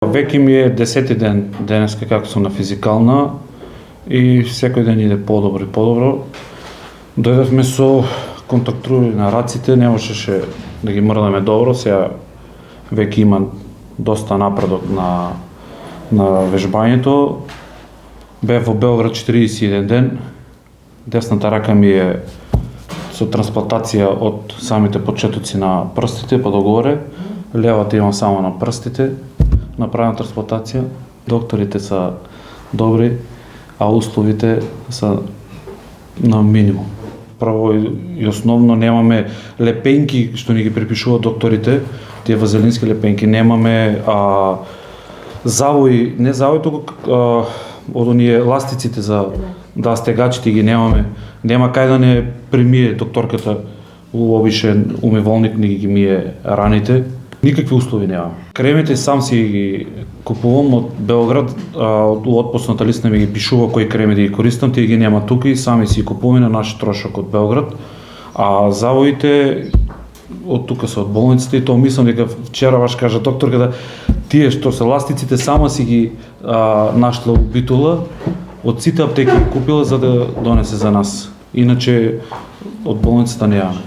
Веќе ми е 10-ти ден денеска како сум на физикална и секој ден иде подобро и подобро. Дојдовме со контрактури на раците, не можеше да ги мрдаме добро, сега веќе има доста напредок на вежбањето. Бев во Белград 41 ден, десната рака ми е со трансплантација од самите почетоци на прстите па догоре, левата имам само на прстите, направена трансплантација. Докторите се добри, а условите се на минимум. Прво и основно немаме лепенки што ни ги препишуваат докторите, тие вазелински лепенки, немаме завои, не завои туку од оние ластиците за стегачите ги немаме. Нема кај да не премие докторката обичен умивалник ни ги мие раните. Никакви услови нема. Кремите сам си ги купувам од Белград, од отпусната листа ми ги пишува кои креми да ги користам, тие ги нема тука и сами си ги купуваме на наш трошок од Белград. А завоите од тука се од болницата и тоа мислам дека вчера баш кажа докторката, тие што се ластиците сама си ги нашла во Битола, од сите аптеки купила за да донесе за нас. Иначе од болницата немаме.